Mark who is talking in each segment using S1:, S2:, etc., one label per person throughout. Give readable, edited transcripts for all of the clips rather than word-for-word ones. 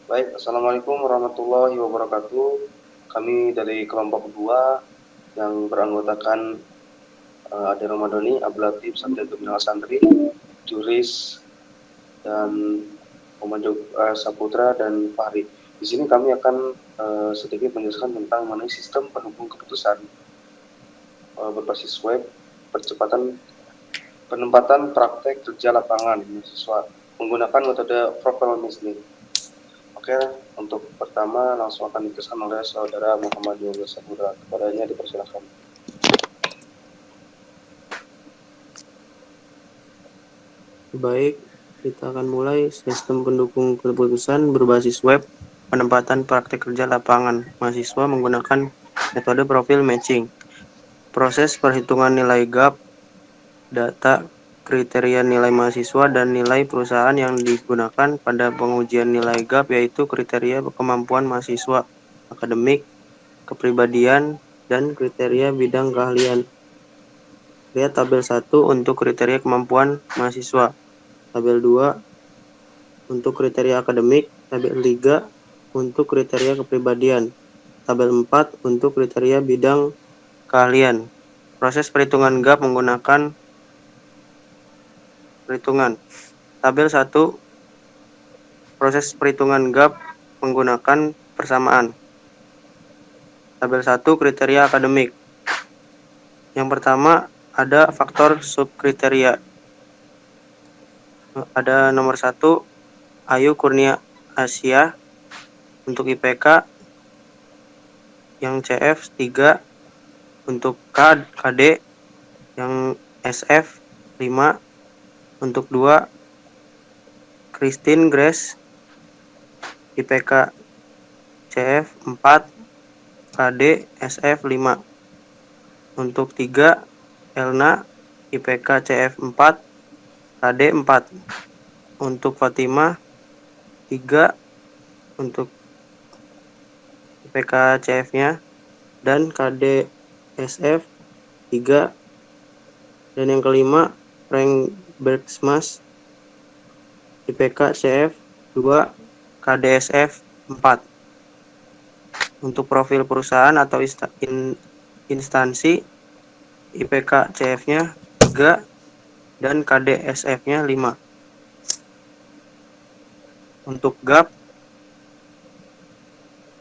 S1: Baik, Assalamualaikum warahmatullahi wabarakatuh. Kami dari kelompok 2 yang beranggotakan Ade Ramadhani, Abdul Latif, Satya Gemilang Santri, Juris, dan Muhammad Saputra dan Fahri. Di sini kami akan sedikit menjelaskan tentang mengenai sistem pendukung keputusan berbasis web, percepatan penempatan praktek kerja lapangan mahasiswa menggunakan metode profile listening. Oke, untuk pertama langsung akan dikesan oleh saudara Muhammad Yoga Saputra. Kepadanya dipersilakan.
S2: Baik, kita akan mulai sistem pendukung keputusan berbasis web, penempatan praktik kerja lapangan mahasiswa menggunakan metode profil matching. Proses perhitungan nilai gap, data, kriteria nilai mahasiswa, dan nilai perusahaan yang digunakan pada pengujian nilai gap yaitu kriteria kemampuan mahasiswa, akademik, kepribadian, dan kriteria bidang keahlian. Lihat tabel 1 untuk kriteria kemampuan mahasiswa, tabel 2 untuk kriteria akademik, tabel 3 untuk kriteria kepribadian, tabel 4 untuk kriteria bidang keahlian. Proses perhitungan gap menggunakan perhitungan. Tabel 1, proses perhitungan gap menggunakan persamaan. Tabel 1, kriteria akademik. Yang pertama, ada faktor subkriteria. Ada nomor 1, Ayu Kurnia Asia untuk IPK, yang CF 3, untuk KD, yang SF 5, untuk 2, Christine Grace, IPK CF 4, KD SF 5. Untuk 3, Elna, IPK CF 4, KD 4. Untuk Fatimah 3, untuk IPK CF-nya dan KD SF 3. Dan yang kelima, Frank Bergsmas, IPK CF 2, KDSF 4. Untuk profil perusahaan atau instansi, IPK CF-nya 3 dan KDSF-nya 5. Untuk GAP,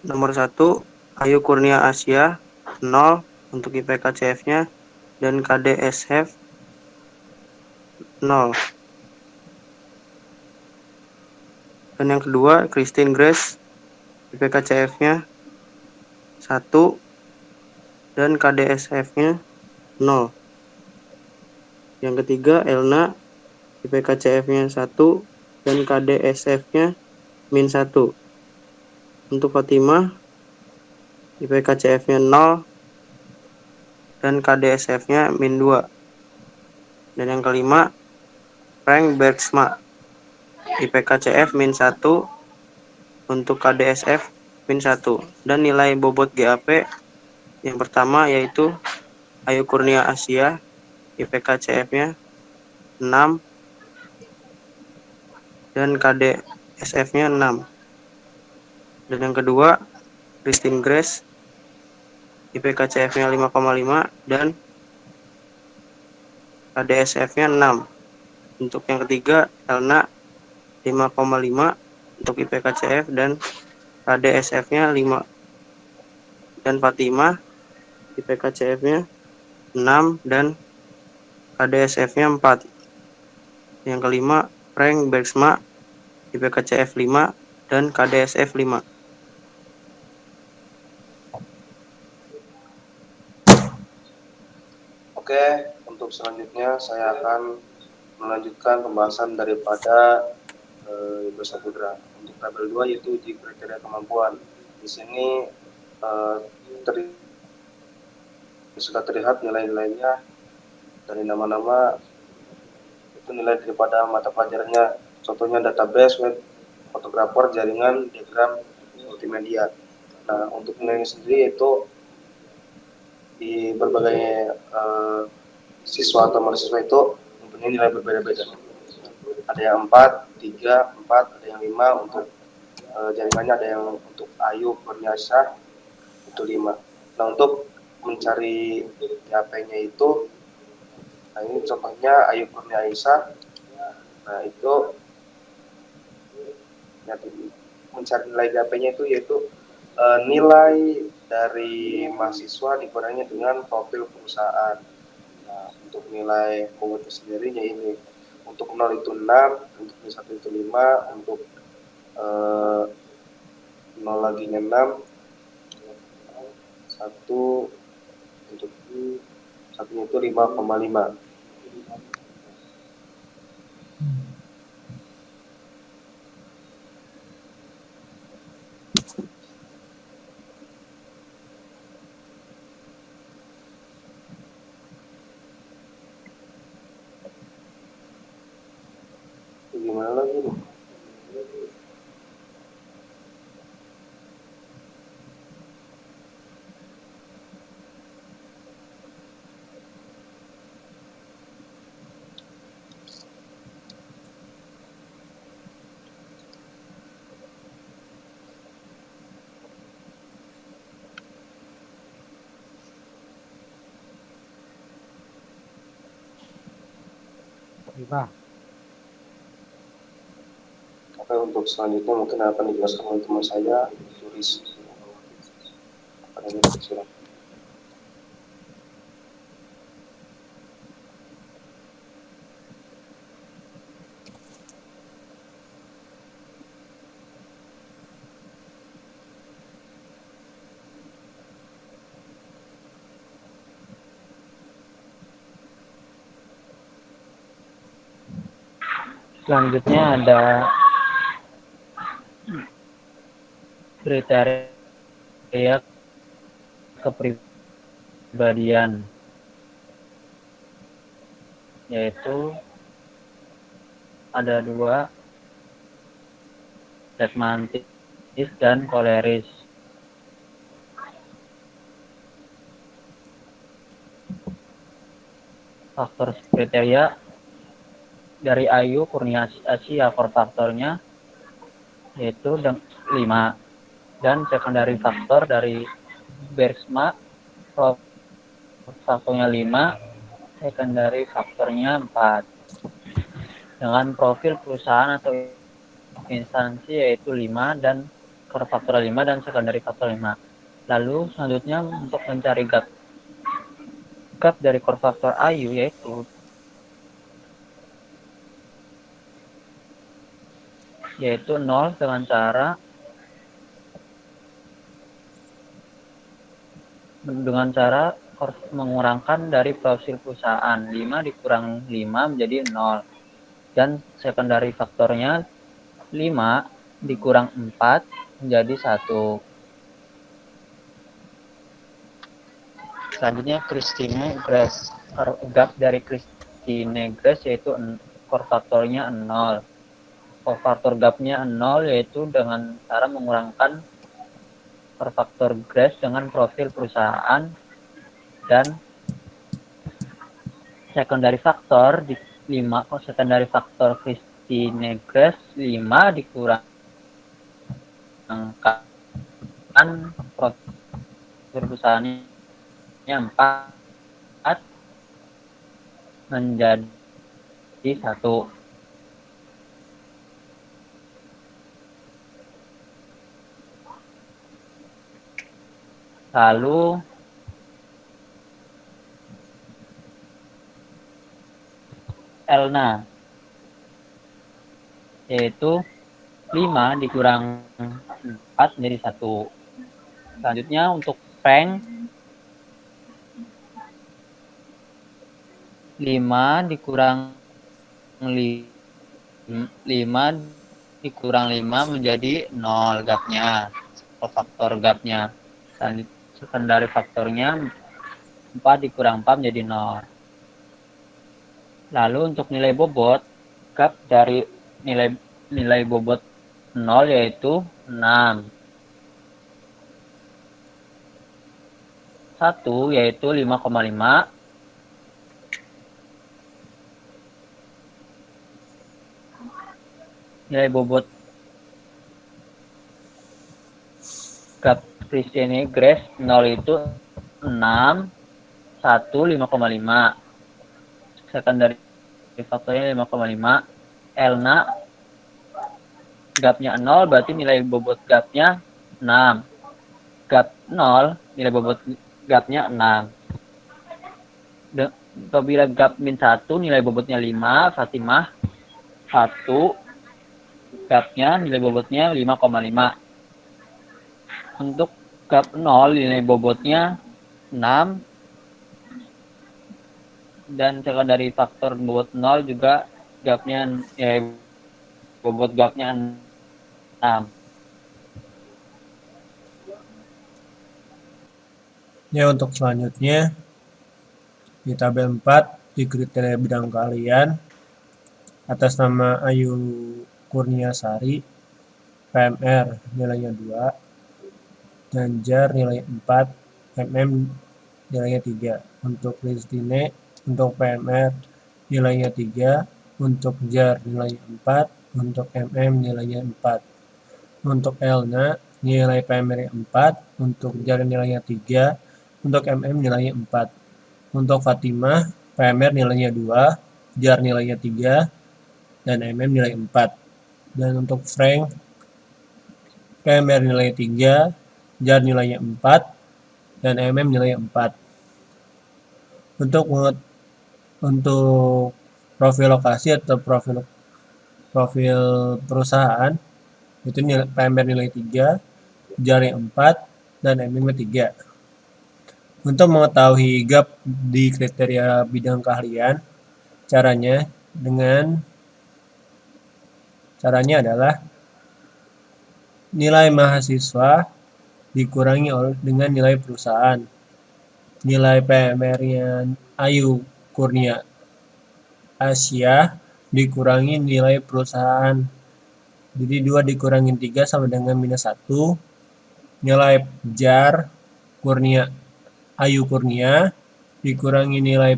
S2: nomor 1, Ayu Kurnia Asia 0 untuk IPK CF-nya dan KDSF 0. Dan yang kedua, Christine Grace, IPK CF-nya 1 dan KDSF-nya 0. Yang ketiga, Elna, IPK CF-nya 1 dan KDSF-nya min 1. Untuk Fatimah, IPK CF-nya 0 dan KDSF-nya min 2. Dan yang kelima, Frank Bergsma, IPK CF min 1 untuk KDSF min 1. Dan nilai bobot GAP yang pertama yaitu Ayu Kurnia Asia, IPK CF-nya 6 dan KDSF-nya 6. Dan yang kedua, Christine Grace, IPK CF-nya 5,5 dan KDSF-nya 6. Untuk yang ketiga, Elna 5,5 untuk IPK CF dan KDSF-nya 5. Dan Fatimah, IPK CF-nya 6 dan KDSF-nya 4. Yang kelima, Frank Bergsma, IPK CF 5 dan KDSF 5.
S1: Oke, untuk selanjutnya saya akan melanjutkan pembahasan daripada Ibu Saputra. Untuk tabel 2 yaitu uji kriteria kemampuan. Di sini sudah terlihat nilai-nilainya dari nama-nama itu nilai daripada mata pelajarannya. Contohnya database, web, fotografer, jaringan, diagram, multimedia. Nah, untuk nilainya sendiri itu di berbagai siswa atau mahasiswa itu mempunyai nilai berbeda-beda. Ada yang 4, 3, 4, ada yang 5 untuk jaringannya ada yang untuk Ayu Kurniasa itu 5. Nah, untuk mencari GAP-nya itu, nah ini contohnya Ayu Kurniasa. Nah, itu ya, mencari nilai GAP-nya itu yaitu nilai dari mahasiswa dikurangi dengan profil perusahaan. Nah, untuk nilai bobotnya sendirinya ini untuk 0 itu 6, untuk 1 itu 5, untuk 0 lagi 6, 1 untuk satunya itu 5,5. Gimana lagi nih? Oke, untuk selanjutnya mungkin akan dijelaskan oleh teman saya, Yuris. Apa yang silakan.
S3: Selanjutnya ada kriteria kepribadian, yaitu ada 2, flegmatis dan koleris. Faktor kriteria dari Ayu Kurniasi core faktornya yaitu 5, dan secondary faktor dari Bergsma faktornya 5, secondary faktornya 4, dengan profil perusahaan atau instansi yaitu 5 dan core faktor 5 dan secondary faktor 5. Lalu selanjutnya untuk mencari gap dari core faktor Ayu yaitu 0 dengan cara mengurangkan dari profil perusahaan. 5 dikurang 5 menjadi 0, dan secondary faktornya 5 dikurang 4 menjadi 1. Selanjutnya Christine Grace. Gap dari Christine Grace yaitu core faktornya 0. Core faktor gapnya 0 yaitu dengan cara mengurangkan core faktor Grace dengan profil perusahaan, dan secondary faktor di 5, secondary faktor Christine Grace 5 dikurangkan profil perusahaannya 4 menjadi 1. Lalu Elna yaitu 5 dikurang 4 menjadi 1. Selanjutnya untuk Frank 5 dikurang 5 menjadi 0 gapnya, faktor gapnya. Secondary faktornya 4 dikurang 4 menjadi 0. Lalu untuk nilai bobot, gap dari nilai bobot 0 yaitu 6. 1 yaitu 5,5. Nilai bobot gap Christiane Grace 0 itu 6, 1, 5,5. Secondary faktornya 5,5. Elna gapnya 0 berarti nilai bobot gapnya 6. Gap 0 nilai bobot gapnya 6. Apabila gap min 1 nilai bobotnya 5, Fatimah 1 gapnya nilai bobotnya 5,5. Untuk gap 0 nilai bobotnya 6 dan secondary faktor bobot 0 juga gapnya bobot gapnya 6.
S4: Ya, untuk selanjutnya di tabel 4 di kriteria bidang keahlian atas nama Ayu Kurniasari, PMR nilainya 2, dan JAR nilai 4, MM nilainya 3. Untuk Christine untuk PMR nilainya 3, untuk JAR nilainya 4, untuk MM nilainya 4. Untuk Elna nilai PMR 4, untuk JAR nilainya 3, untuk MM nilainya 4. Untuk Fatimah PMR nilainya 2, JAR nilainya 3, dan MM nilai 4. Dan untuk Frank PMR nilainya 3, JAR nilainya 4, dan MM nilainya 4. Untuk profil lokasi atau profil perusahaan itu nilai PMR nilai 3, JAR 4, dan MM 3. Untuk mengetahui gap di kriteria bidang keahlian, caranya adalah nilai mahasiswa dikurangi dengan nilai perusahaan. Nilai PMR-nya Ayu Kurnia Asia dikurangi nilai perusahaan. Jadi 2 dikurangin 3 sama dengan minus 1. Nilai JAR Ayu Kurnia dikurangi nilai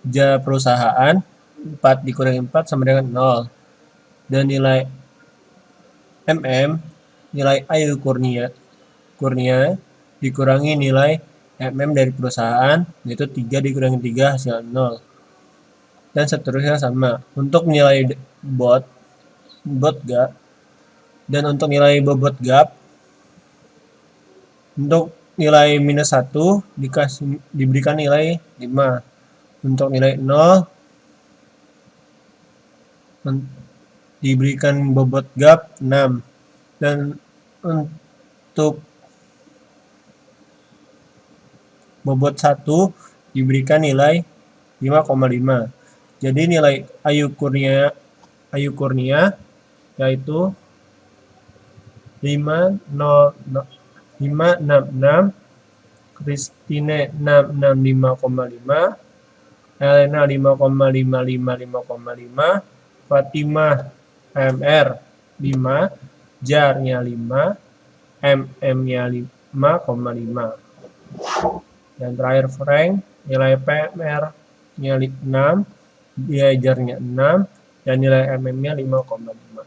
S4: JAR perusahaan, 4 dikurangi 4 sama dengan 0. Dan nilai MM, nilai Ayu Kurnia dikurangi nilai MM dari perusahaan, yaitu 3 dikurangi 3 hasil 0. Dan seterusnya sama. Untuk nilai bobot gap dan untuk nilai bobot gap, untuk nilai minus 1 diberikan nilai 5. Untuk nilai 0 diberikan bobot gap 6. Dan untuk bobot 1 diberikan nilai 5,5. Jadi nilai Ayu Kurnia yaitu 566, Christine 665,5, Elena 5,555,5, Fatimah PMR 5, JAR-nya 5, MM-nya 5,5. Dan terakhir Frank, nilai PMR-nya 6, nilai JAR-nya 6, dan nilai MM-nya 5,5.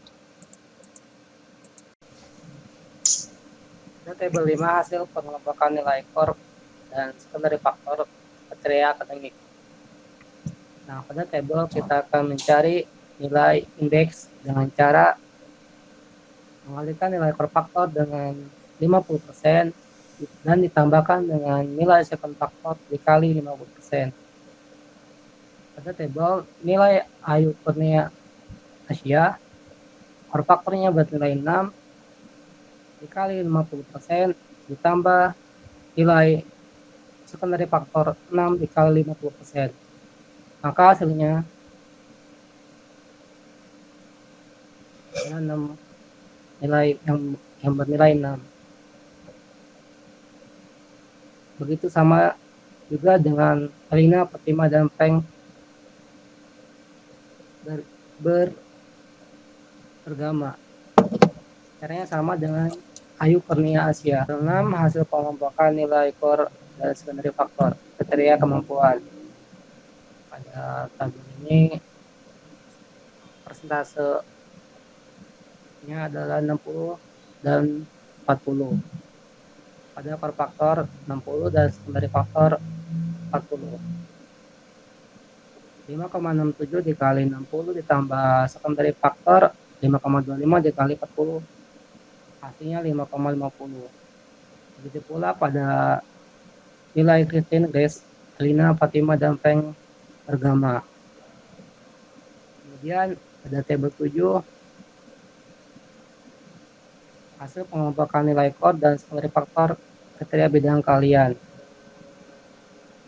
S5: Tabel 5 hasil pengelompokan nilai core dan secondary faktor kriteria akademik. Nah, pada tabel kita akan mencari nilai indeks dengan cara mengalihkan nilai core faktor dengan 50% dan ditambahkan dengan nilai second faktor dikali 50%. Pada tabel nilai Ayu Kurnia Asia, core faktornya bernilai 6 dikali 50% ditambah nilai secondary faktor 6 dikali 50%. Maka hasilnya adalah 6, nilai yang bernilai 6. Begitu sama juga dengan Elina, Fatimah, dan Frank bergama. Caranya sama dengan Ayu Kurnia Asia. 6 hasil pengelompokan nilai core dan secondary faktor kriteria kemampuan. Pada tabel ini persentasenya adalah 60 dan 40. Pada core faktor 60 dan secondary faktor 40. 5,67 dikali 60 ditambah secondary faktor 5,25 dikali 40. Hasilnya 5,50. Begitu pula pada nilai Christine, Grace, Alina, Fatima, dan Frank Bergama. Kemudian pada tabel 7 hasil pengelompokan nilai core dan secondary faktor kriteria bidang kalian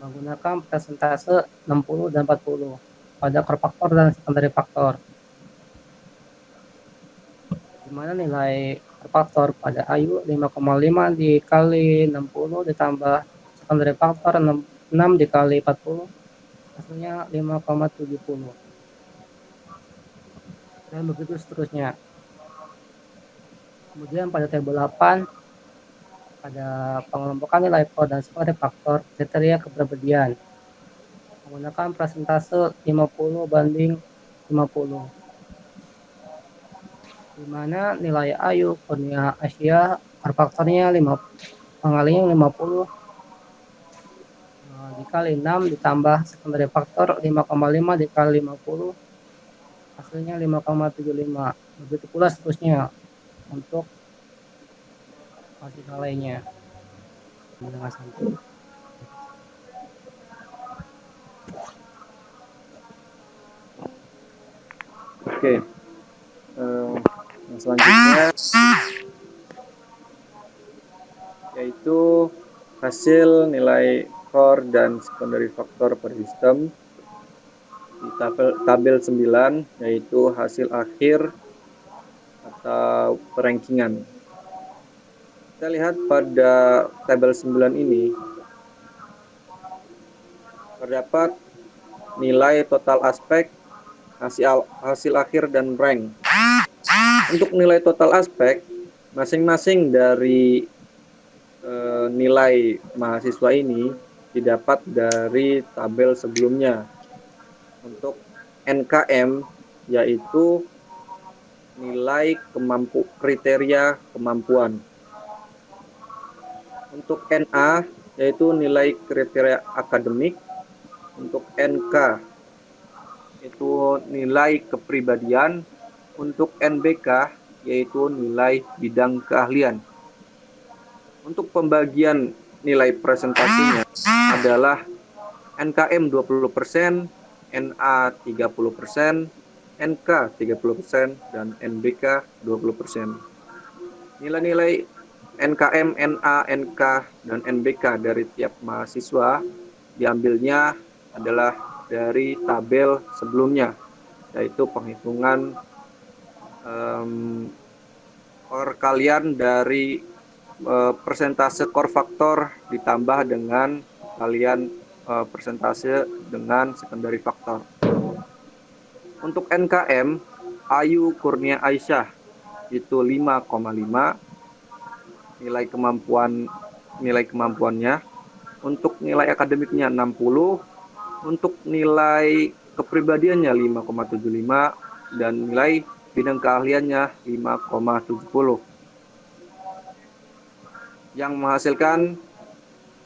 S5: menggunakan persentase 60 dan 40 pada core faktor dan secondary faktor, di mana nilai core faktor pada Ayu 5,5 dikali 60 ditambah secondary faktor 6 dikali 40, hasilnya 5,70, dan begitu seterusnya. Kemudian pada tabel 8 pada pengelompokan nilai core dan secondary faktor kriteria kepribadian menggunakan persentase 50 banding 50, di mana nilai Ayu, Kurnia, Asia core faktornya 5 pengalinya 50 dikali 6 ditambah secondary faktor 5,5 dikali 50, hasilnya 5,75. Begitu pula seterusnya untuk hasil lainnya.
S6: Oke. Yang selanjutnya yaitu hasil nilai core dan secondary faktor per sistem di tabel 9, yaitu hasil akhir atau perankingan. Kita lihat pada tabel 9 ini terdapat nilai total aspek, hasil akhir, dan rank. Untuk nilai total aspek, masing-masing dari nilai mahasiswa ini didapat dari tabel sebelumnya. Untuk NKM yaitu nilai kriteria kemampuan. Untuk NA yaitu nilai kriteria akademik. Untuk NK itu nilai kepribadian. Untuk NBK yaitu nilai bidang keahlian. Untuk pembagian nilai presentasinya adalah NKM 20%, NA 30%, NK 30%, dan NBK 20%. Nilai-nilai NKM, NA, NK, dan NBK dari tiap mahasiswa diambilnya adalah dari tabel sebelumnya, yaitu penghitungan core kalian dari persentase core faktor ditambah dengan kalian persentase dengan secondary faktor. Untuk NKM, Ayu, Kurnia, Aisyah itu 5,5 nilai kemampuannya. Untuk nilai akademiknya 60, untuk nilai kepribadiannya 5,75, dan nilai bidang keahliannya 5,70. Yang menghasilkan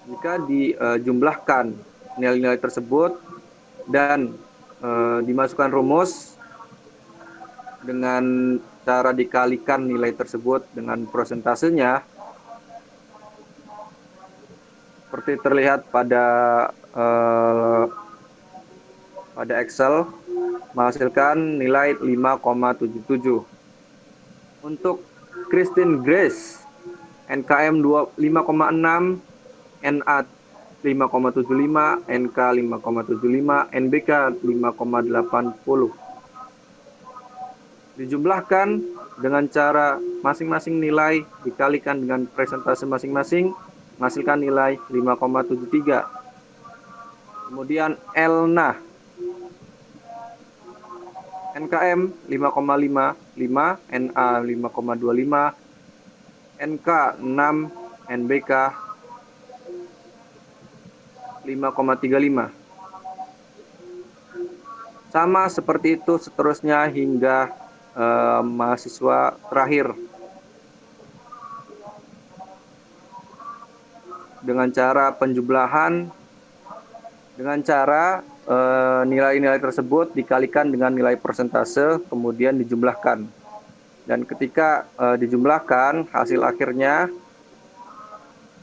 S6: jika dijumlahkan nilai-nilai tersebut dan dimasukkan rumus dengan cara dikalikan nilai tersebut dengan prosentasenya, seperti terlihat pada Excel, menghasilkan nilai 5,77. Untuk Christine Grace, NKM 5,6, NA 5,75, NK 5,75, NBK 5,80. Dijumlahkan dengan cara masing-masing nilai dikalikan dengan presentase masing-masing, menghasilkan nilai 5,73. Kemudian Elna, NKM 5,55, NA 5,25, NK 6, NBK 5,35. Sama seperti itu seterusnya hingga mahasiswa terakhir. dengan cara penjumlahan, dengan cara nilai-nilai tersebut dikalikan dengan nilai persentase, kemudian dijumlahkan. Dan ketika dijumlahkan, hasil akhirnya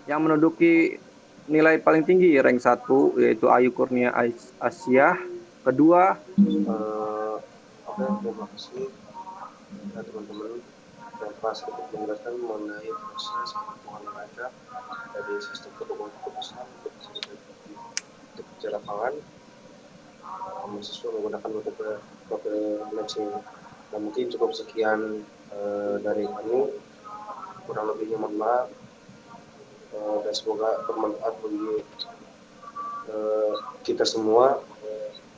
S6: yang menduduki nilai paling tinggi rank 1 yaitu Ayu Kurnia Asia. Kedua,
S1: terima kasih teman-teman yang telah sedikit menjelaskan mengenai proses penghitungan nilai dari sistem kedudukan keputusan untuk kerja lapangan. Mahasiswa menggunakan metode profil matching. Nah, mungkin cukup sekian dari kami, kurang lebihnya mohon maaf, dan semoga bermanfaat bagi kita semua,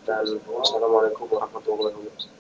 S1: dan wassalamualaikum warahmatullahi wabarakatuh.